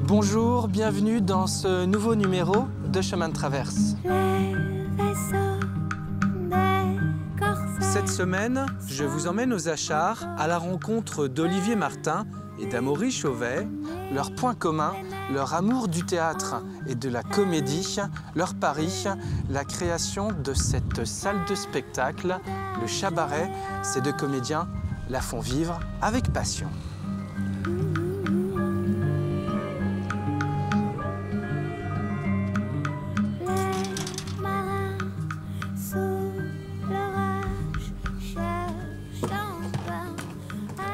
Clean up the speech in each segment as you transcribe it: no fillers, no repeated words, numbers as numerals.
Bonjour, bienvenue dans ce nouveau numéro de Chemin de Traverse. Cette semaine, je vous emmène aux Achards à la rencontre d'Olivier Martin et d'Amaury Chauvet. Leur point commun, leur amour du théâtre et de la comédie, leur pari, la création de cette salle de spectacle, le Chabaret. Ces deux comédiens la font vivre avec passion.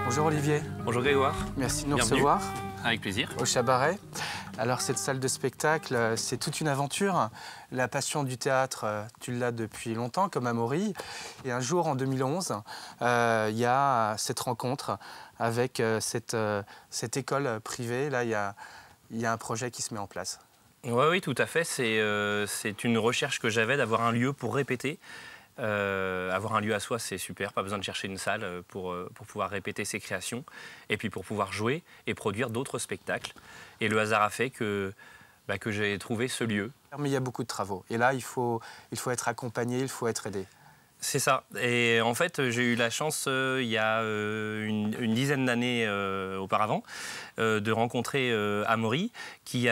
Bonjour Olivier. Bonjour Grégoire. Merci de nous Bienvenue. recevoir. Avec plaisir. Au Chabaret. Alors cette salle de spectacle, c'est toute une aventure. La passion du théâtre, tu l'as depuis longtemps, comme Amaury. Et un jour, en 2011, il y a cette rencontre avec cette école privée. Là, il y a un projet qui se met en place. Oui, tout à fait. C'est une recherche que j'avais d'avoir un lieu pour répéter. Avoir un lieu à soi, c'est super, pas besoin de chercher une salle pour pouvoir répéter ses créations et puis pour pouvoir jouer et produire d'autres spectacles. Et le hasard a fait que j'ai trouvé ce lieu. Mais il y a beaucoup de travaux et là, il faut être accompagné, il faut être aidé. C'est ça. Et en fait, j'ai eu la chance, il y a une dizaine d'années auparavant, de rencontrer Amaury, qui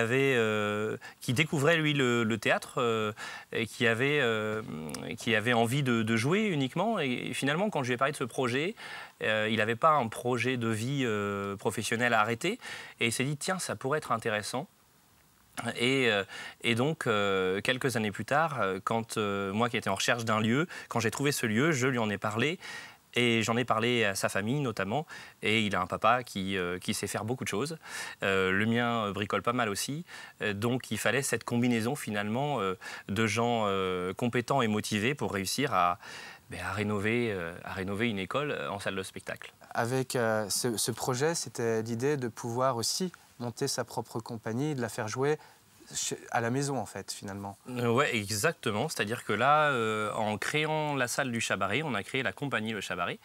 découvrait, lui, le théâtre et qui avait envie de jouer uniquement. Et finalement, quand je lui ai parlé de ce projet, il n'avait pas un projet de vie professionnelle à arrêter. Et il s'est dit, tiens, ça pourrait être intéressant. Et donc, quelques années plus tard, quand moi qui étais en recherche d'un lieu, quand j'ai trouvé ce lieu, je lui en ai parlé. Et j'en ai parlé à sa famille notamment. Et il a un papa qui sait faire beaucoup de choses. Le mien bricole pas mal aussi. Donc il fallait cette combinaison finalement de gens compétents et motivés pour réussir à rénover une école en salle de spectacle. Avec ce projet, c'était l'idée de pouvoir aussi monter sa propre compagnie, de la faire jouer à la maison, en fait, finalement. Oui, exactement. C'est-à-dire que là, en créant la salle du Chabaret, on a créé la compagnie Le Chabaret,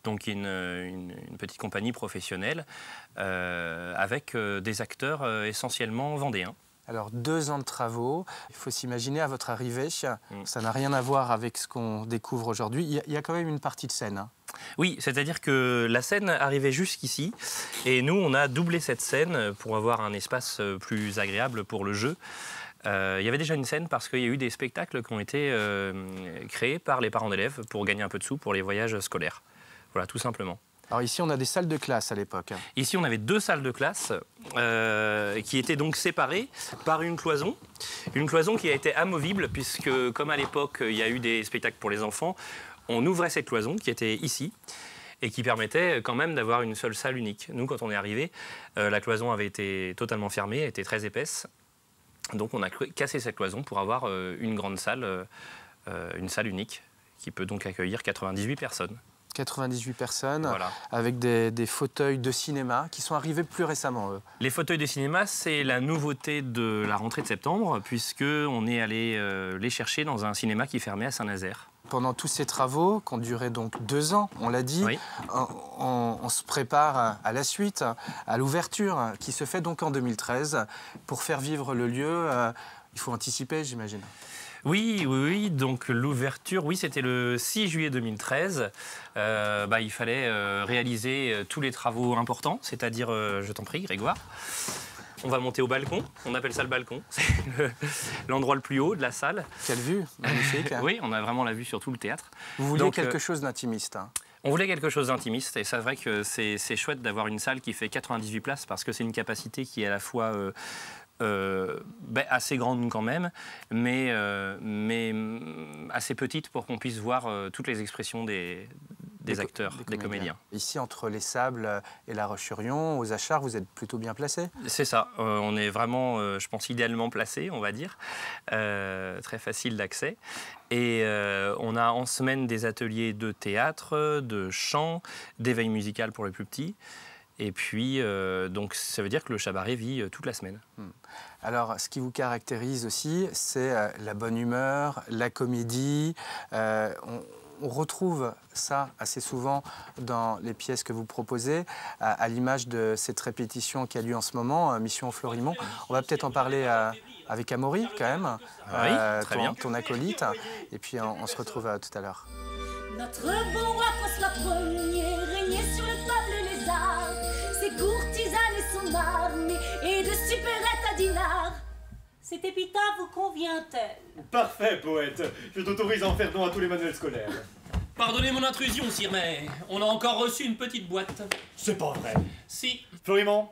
donc une petite compagnie professionnelle avec des acteurs essentiellement vendéens. Alors, 2 ans de travaux. Il faut s'imaginer, à votre arrivée, ça n'a rien à voir avec ce qu'on découvre aujourd'hui. Il y a quand même une partie de scène. Hein. Oui, c'est-à-dire que la scène arrivait jusqu'ici et nous, on a doublé cette scène pour avoir un espace plus agréable pour le jeu. Il y avait déjà une scène parce qu'il y a eu des spectacles qui ont été créés par les parents d'élèves pour gagner un peu de sous pour les voyages scolaires. Voilà, tout simplement. Alors ici, on a des salles de classe à l'époque. Ici, on avait 2 salles de classe qui étaient donc séparées par une cloison qui a été amovible puisque, comme à l'époque, il y a eu des spectacles pour les enfants, on ouvrait cette cloison qui était ici et qui permettait quand même d'avoir une seule salle unique. Nous, quand on est arrivé, la cloison avait été totalement fermée, elle était très épaisse. Donc on a cassé cette cloison pour avoir une grande salle, une salle unique qui peut donc accueillir 98 personnes. 98 personnes, voilà. Avec des fauteuils de cinéma qui sont arrivés plus récemment, eux. Les fauteuils de cinéma, c'est la nouveauté de la rentrée de septembre, puisqu'on est allé les chercher dans un cinéma qui fermait à Saint-Nazaire. Pendant tous ces travaux, qui ont duré donc 2 ans, on l'a dit, oui. on se prépare à la suite, à l'ouverture, qui se fait donc en 2013. Pour faire vivre le lieu, il faut anticiper, j'imagine. Oui. Donc l'ouverture, oui, c'était le 6 juillet 2013. Il fallait réaliser tous les travaux importants, c'est-à-dire, je t'en prie, Grégoire, on va monter au balcon. On appelle ça le balcon. C'est l'endroit le plus haut de la salle. Quelle vue, magnifique. Oui, on a vraiment la vue sur tout le théâtre. Vous vouliez quelque chose d'intimiste. Hein. On voulait quelque chose d'intimiste et c'est vrai que c'est chouette d'avoir une salle qui fait 98 places parce que c'est une capacité qui est à la fois assez grande quand même, mais assez petite pour qu'on puisse voir toutes les expressions des acteurs, des comédiens. Ici, entre les Sables et La Roche-sur-Yon, aux Achards, vous êtes plutôt bien placés? C'est ça. On est vraiment, je pense, idéalement placés, on va dire. Très facile d'accès. Et on a en semaine des ateliers de théâtre, de chant, d'éveil musical pour les plus petits. Et puis, donc, ça veut dire que le Chabaret vit toute la semaine. Alors, ce qui vous caractérise aussi, c'est la bonne humeur, la comédie. on retrouve ça assez souvent dans les pièces que vous proposez, à l'image de cette répétition qui a lieu en ce moment, Mission Florimond. On va peut-être en parler avec Amaury, quand même, très bien. ton acolyte. Et puis, on se retrouve tout à l'heure. Notre bon roi François Ier régnait sur le peuple lézard. Ses courtisanes et son armée, et de supérettes à dinars. Cette épitaphe vous convient-elle? Parfait, poète. Je t'autorise à en faire don à tous les manuels scolaires. Pardonnez mon intrusion, sire, mais on a encore reçu une petite boîte. C'est pas vrai. Si. Florimond,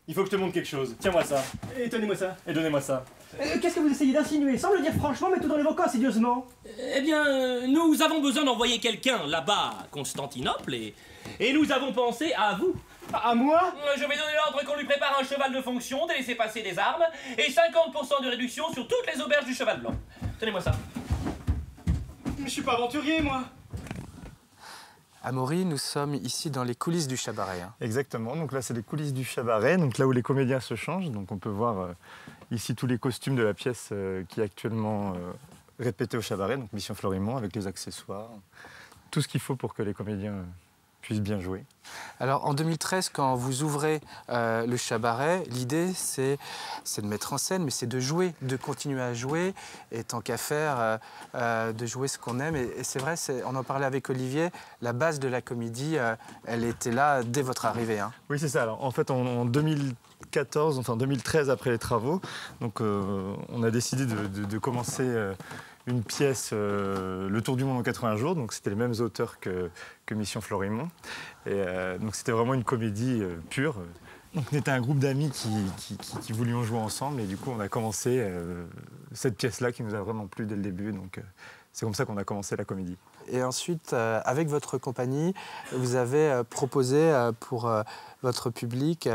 il faut que je te montre quelque chose. Tiens-moi ça. Et tenez-moi ça. Et donnez-moi ça. Qu'est-ce que vous essayez d'insinuer? Sans me le dire franchement, mais tout en l'évoquant insidieusement. Eh bien, nous avons besoin d'envoyer quelqu'un là-bas à Constantinople et nous avons pensé à vous. À moi? Je vais donner l'ordre qu'on lui prépare un cheval de fonction, de laisser passer des armes et 50% de réduction sur toutes les auberges du cheval blanc. Tenez-moi ça. Mais je suis pas aventurier, moi. Amaury, nous sommes ici dans les coulisses du Chabaret. Hein. Exactement, donc là c'est les coulisses du Chabaret, donc là où les comédiens se changent. Donc on peut voir ici tous les costumes de la pièce qui est actuellement répétée au Chabaret, donc Mission Florimond, avec les accessoires, tout ce qu'il faut pour que les comédiens puissent bien jouer. Alors en 2013, quand vous ouvrez le Chabaret, l'idée c'est de mettre en scène, mais c'est de jouer, de continuer à jouer, et tant qu'à faire, de jouer ce qu'on aime. Et c'est vrai, on en parlait avec Olivier, la base de la comédie, elle était là dès votre arrivée. Hein. Oui, c'est ça. Alors, en fait, en 2014, enfin 2013, après les travaux, donc, on a décidé de commencer une pièce, Le Tour du monde en 80 jours. Donc c'était les mêmes auteurs que Mission Florimond. Et donc c'était vraiment une comédie pure. Donc on était un groupe d'amis qui voulions jouer ensemble. Et du coup, on a commencé cette pièce-là qui nous a vraiment plu dès le début. Donc c'est comme ça qu'on a commencé la comédie. Et ensuite, avec votre compagnie, vous avez proposé pour votre public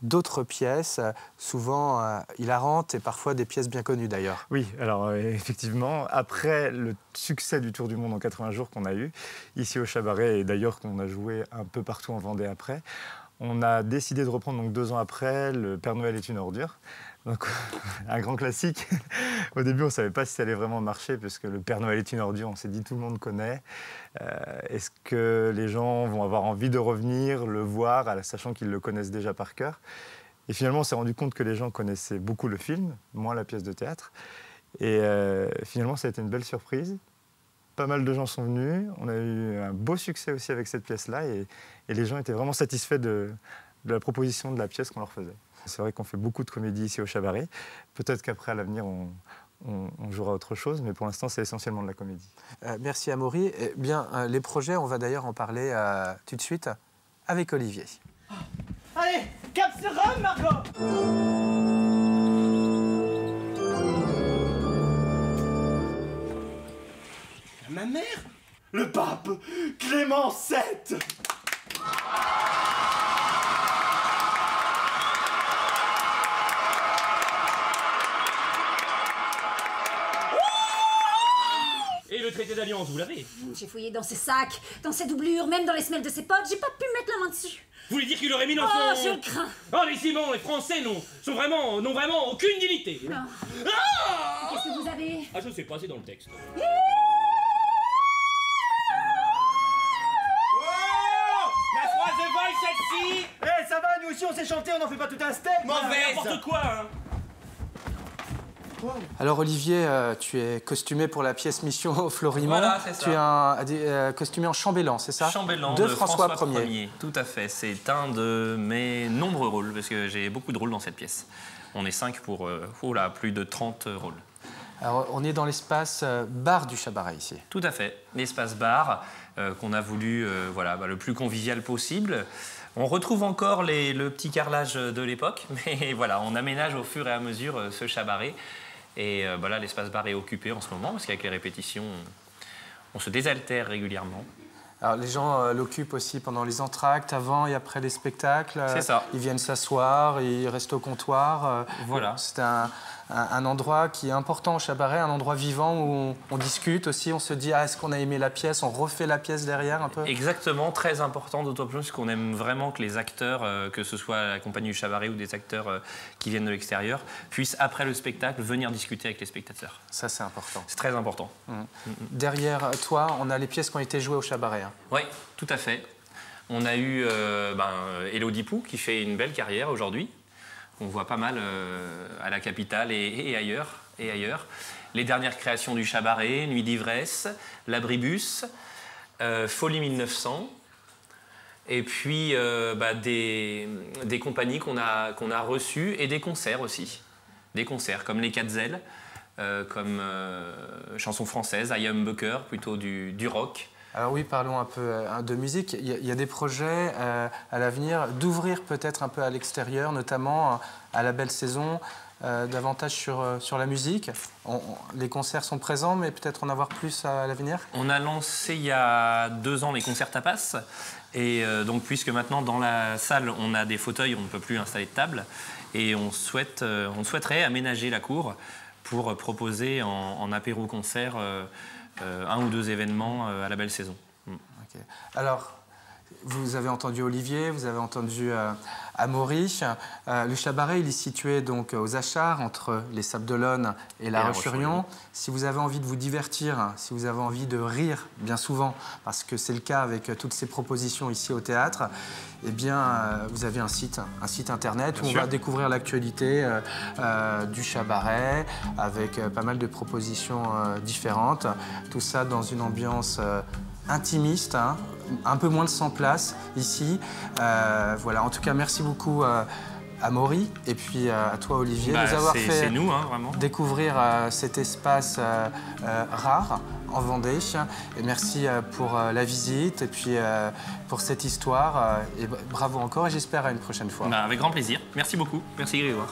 d'autres pièces, souvent hilarantes et parfois des pièces bien connues d'ailleurs. Oui, alors effectivement, après le succès du Tour du monde en 80 jours qu'on a eu, ici au Chabaret, et d'ailleurs qu'on a joué un peu partout en Vendée après, on a décidé de reprendre donc 2 ans après Le Père Noël est une ordure. Donc, un grand classique. Au début, on ne savait pas si ça allait vraiment marcher, parce que Le Père Noël est une ordure, on s'est dit tout le monde connaît. Est-ce que les gens vont avoir envie de revenir le voir, sachant qu'ils le connaissent déjà par cœur? Et finalement, on s'est rendu compte que les gens connaissaient beaucoup le film, moins la pièce de théâtre. Et finalement, ça a été une belle surprise. Pas mal de gens sont venus. On a eu un beau succès aussi avec cette pièce-là. Et les gens étaient vraiment satisfaits de la proposition de la pièce qu'on leur faisait. C'est vrai qu'on fait beaucoup de comédies ici au Chabaret. Peut-être qu'après, à l'avenir, on jouera autre chose, mais pour l'instant, c'est essentiellement de la comédie. Merci Amaury. Eh bien, les projets, on va d'ailleurs en parler tout de suite avec Olivier. Allez, cap sur Rome, Margot! Ma mère? Le pape Clément VII. Et le traité d'alliance, vous l'avez? J'ai fouillé dans ses sacs, dans ses doublures, même dans les semelles de ses potes. J'ai pas pu mettre la main dessus. Vous voulez dire qu'il aurait mis dans Oh, son... je le crains. Oh, les Simons, les Français n'ont vraiment aucune dignité. Ah. Ah Qu'est-ce que vous avez? Ah, je sais pas, c'est dans le texte. La phrase de vol, celle-ci! Eh, ça va, nous aussi on s'est chanté, on n'en fait pas tout un steak! N'importe quoi, hein! Alors Olivier, tu es costumé pour la pièce Mission Florimond. Voilà, c'est ça. Tu es costumé en chambellan, c'est ça? Chambellan de de François François Ier. Ier. Tout à fait. C'est un de mes nombreux rôles, parce que j'ai beaucoup de rôles dans cette pièce. On est 5 pour plus de 30 rôles. Alors, on est dans l'espace bar du Chabaret ici. Tout à fait. L'espace bar qu'on a voulu le plus convivial possible. On retrouve encore le petit carrelage de l'époque, mais voilà, on aménage au fur et à mesure ce Chabaret. Et là, l'espace bar est occupé en ce moment, parce qu'avec les répétitions, on se désaltère régulièrement. Alors, les gens l'occupent aussi pendant les entr'actes, avant et après les spectacles. C'est ça. Ils viennent s'asseoir, ils restent au comptoir. Voilà. C'est un endroit qui est important au Chabaret, un endroit vivant où on discute aussi, on se dit est-ce qu'on a aimé la pièce, on refait la pièce derrière un peu. Exactement, très important, d'autant plus qu'on aime vraiment que les acteurs, que ce soit la compagnie du Chabaret ou des acteurs qui viennent de l'extérieur, puissent après le spectacle venir discuter avec les spectateurs. Ça c'est important. C'est très important. Derrière toi, on a les pièces qui ont été jouées au Chabaret. Hein. Oui, tout à fait. On a eu Élodie Pou qui fait une belle carrière aujourd'hui. On voit pas mal à la capitale et ailleurs. Les dernières créations du Chabaret, Nuit d'ivresse, L'Abribus, Folie 1900. Et puis des compagnies qu'on a reçues et des concerts aussi. Des concerts comme les Quatre-Ailes, comme chansons françaises, I Am Bucker, plutôt du rock. Alors oui, parlons un peu de musique. Il y a des projets à l'avenir d'ouvrir peut-être un peu à l'extérieur, notamment à la Belle Saison, davantage sur la musique. Les concerts sont présents, mais peut-être en avoir plus à l'avenir. On a lancé il y a 2 ans les concerts tapas. Et donc, puisque maintenant, dans la salle, on a des fauteuils, on ne peut plus installer de table. Et on souhaiterait aménager la cour pour proposer en apéro-concert 1 ou 2 événements à la Belle Saison. Okay. Alors, vous avez entendu Olivier, vous avez entendu Amaury. Le Chabaret, il est situé donc aux Achards, entre les Sables d'Olonne et La Roche-sur-Yon. Si vous avez envie de vous divertir, si vous avez envie de rire, bien souvent, parce que c'est le cas avec toutes ces propositions ici au théâtre, eh bien, vous avez un site internet où on va découvrir l'actualité du Chabaret, avec pas mal de propositions différentes. Tout ça dans une ambiance intimiste, hein, un peu moins de 100 places ici. Voilà, en tout cas, merci beaucoup à Maury et puis à toi, Olivier, de nous avoir fait nous, hein, vraiment. découvrir cet espace rare en Vendée. Et merci pour la visite et puis pour cette histoire. Et bravo encore et j'espère à une prochaine fois. Avec grand plaisir. Merci beaucoup. Merci Grégoire.